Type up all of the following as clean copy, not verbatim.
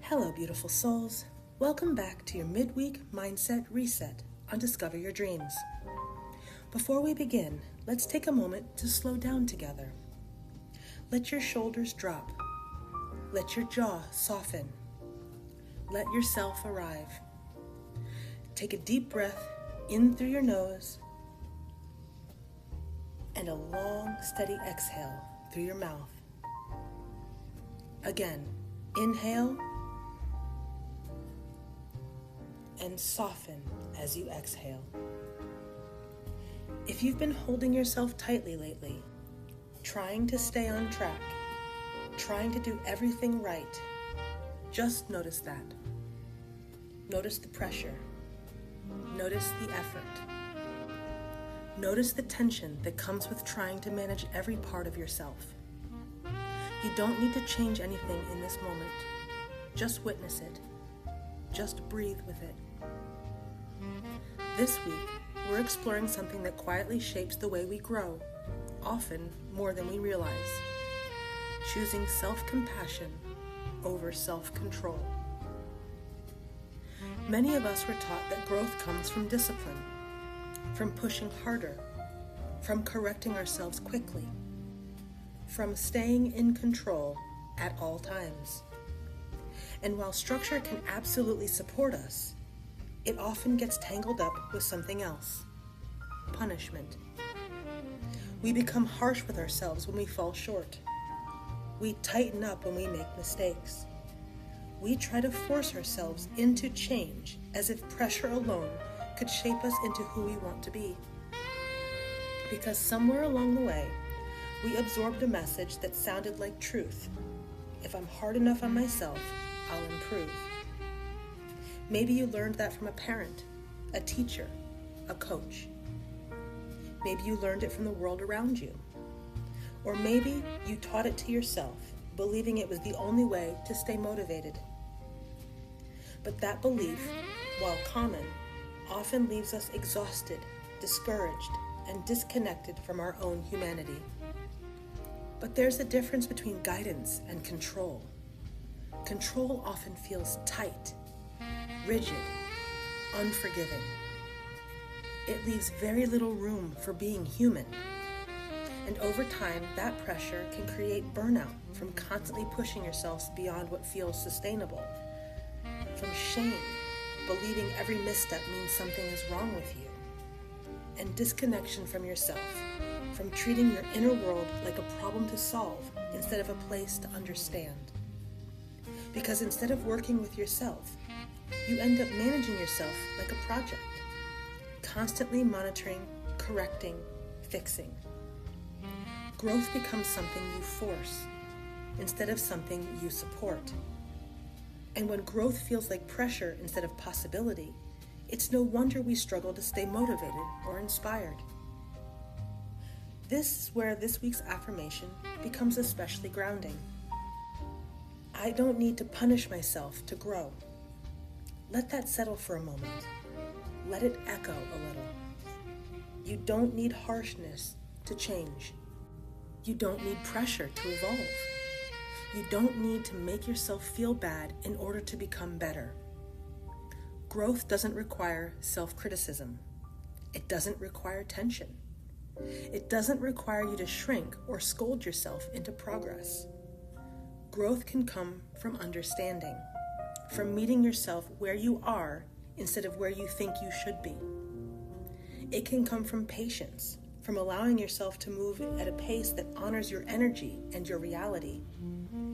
Hello, beautiful souls. Welcome back to your Midweek Mindset Reset on Discover Your Dreams. Before we begin, let's take a moment to slow down together. Let your shoulders drop. Let your jaw soften. Let yourself arrive. Take a deep breath in through your nose and a long, steady exhale through your mouth. Again, inhale and soften as you exhale. If you've been holding yourself tightly lately, trying to stay on track, trying to do everything right, just notice that. Notice the pressure. Notice the effort. Notice the tension that comes with trying to manage every part of yourself. You don't need to change anything in this moment. Just witness it. Just breathe with it. This week, we're exploring something that quietly shapes the way we grow, often more than we realize. Choosing self-compassion over self-control. Many of us were taught that growth comes from discipline, from pushing harder, from correcting ourselves quickly, from staying in control at all times. And while structure can absolutely support us, it often gets tangled up with something else: punishment. We become harsh with ourselves when we fall short. We tighten up when we make mistakes. We try to force ourselves into change as if pressure alone could shape us into who we want to be. Because somewhere along the way, we absorbed a message that sounded like truth. If I'm hard enough on myself, I'll improve. Maybe you learned that from a parent, a teacher, a coach. Maybe you learned it from the world around you. Or maybe you taught it to yourself, believing it was the only way to stay motivated. But that belief, while common, often leaves us exhausted, discouraged, and disconnected from our own humanity. But there's a difference between guidance and control. Control often feels tight, rigid, unforgiving. It leaves very little room for being human. And over time, that pressure can create burnout from constantly pushing yourselves beyond what feels sustainable. From shame, believing every misstep means something is wrong with you. And disconnection from yourself, from treating your inner world like a problem to solve instead of a place to understand. Because instead of working with yourself, you end up managing yourself like a project, constantly monitoring, correcting, fixing. Growth becomes something you force instead of something you support. And when growth feels like pressure instead of possibility, it's no wonder we struggle to stay motivated or inspired. This is where this week's affirmation becomes especially grounding. I don't need to punish myself to grow. Let that settle for a moment. Let it echo a little. You don't need harshness to change. You don't need pressure to evolve. You don't need to make yourself feel bad in order to become better. Growth doesn't require self-criticism. It doesn't require tension. It doesn't require you to shrink or scold yourself into progress. Growth can come from understanding, from meeting yourself where you are instead of where you think you should be. It can come from patience, from allowing yourself to move at a pace that honors your energy and your reality.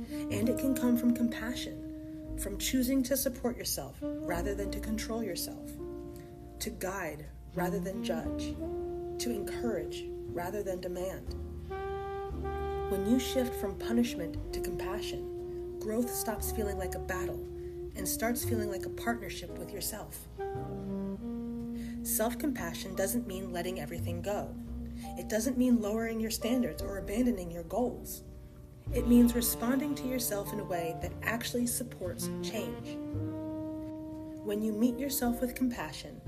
And it can come from compassion, from choosing to support yourself rather than to control yourself, to guide rather than judge, to encourage rather than demand. When you shift from punishment to compassion, growth stops feeling like a battle and starts feeling like a partnership with yourself. Self-compassion doesn't mean letting everything go. It doesn't mean lowering your standards or abandoning your goals. It means responding to yourself in a way that actually supports change. When you meet yourself with compassion,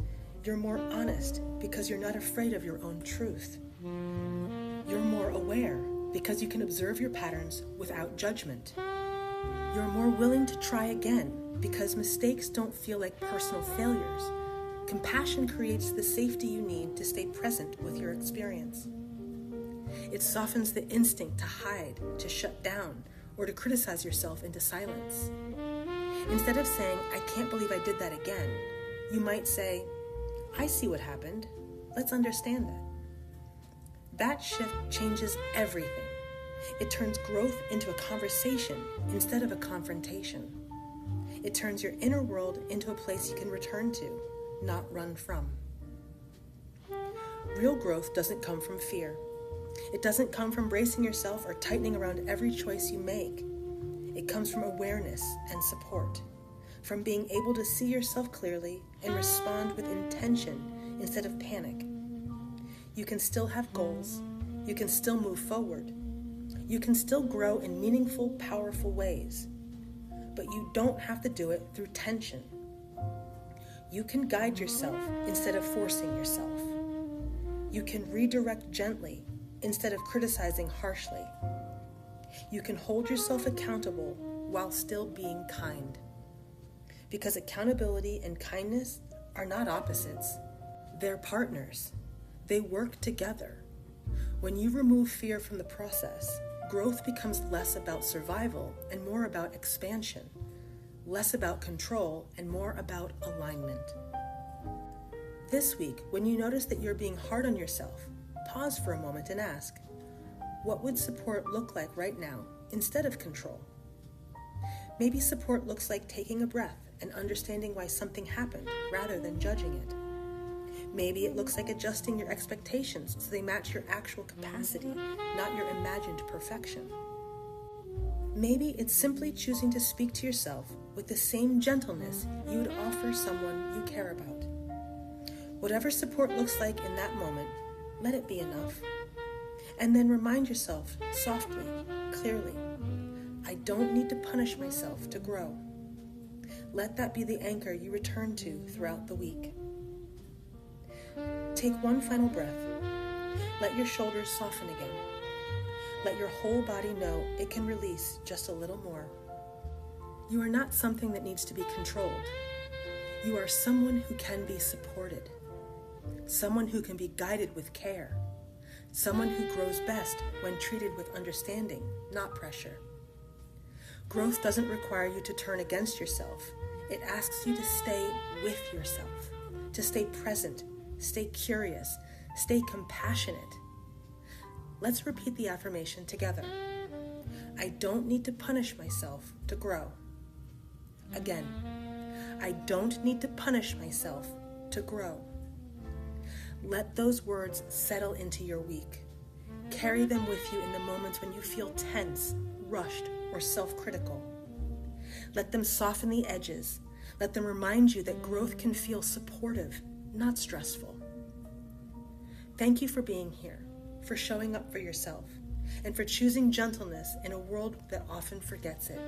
you're more honest because you're not afraid of your own truth. You're more aware because you can observe your patterns without judgment. You're more willing to try again because mistakes don't feel like personal failures. Compassion creates the safety you need to stay present with your experience. It softens the instinct to hide, to shut down, or to criticize yourself into silence. Instead of saying, "I can't believe I did that again," you might say, "I see what happened. Let's understand that." That shift changes everything. It turns growth into a conversation instead of a confrontation. It turns your inner world into a place you can return to, not run from. Real growth doesn't come from fear. It doesn't come from bracing yourself or tightening around every choice you make. It comes from awareness and support, from being able to see yourself clearly and respond with intention instead of panic. You can still have goals. You can still move forward. You can still grow in meaningful, powerful ways. But you don't have to do it through tension. You can guide yourself instead of forcing yourself. You can redirect gently instead of criticizing harshly. You can hold yourself accountable while still being kind. Because accountability and kindness are not opposites. They're partners. They work together. When you remove fear from the process, growth becomes less about survival and more about expansion, less about control and more about alignment. This week, when you notice that you're being hard on yourself, pause for a moment and ask, what would support look like right now instead of control? Maybe support looks like taking a breath and understanding why something happened rather than judging it. Maybe it looks like adjusting your expectations so they match your actual capacity, not your imagined perfection. Maybe it's simply choosing to speak to yourself with the same gentleness you would offer someone you care about. Whatever support looks like in that moment, let it be enough. And then remind yourself softly, clearly, I don't need to punish myself to grow. Let that be the anchor you return to throughout the week. Take one final breath. Let your shoulders soften again. Let your whole body know it can release just a little more. You are not something that needs to be controlled. You are someone who can be supported. Someone who can be guided with care. Someone who grows best when treated with understanding, not pressure. Growth doesn't require you to turn against yourself. It asks you to stay with yourself, to stay present, stay curious, stay compassionate. Let's repeat the affirmation together. I don't need to punish myself to grow. Again, I don't need to punish myself to grow. Let those words settle into your week. Carry them with you in the moments when you feel tense, rushed, or self-critical. Let them soften the edges. Let them remind you that growth can feel supportive, not stressful. Thank you for being here, for showing up for yourself, and for choosing gentleness in a world that often forgets it.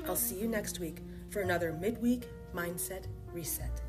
I'll see you next week for another Midweek Mindset Reset.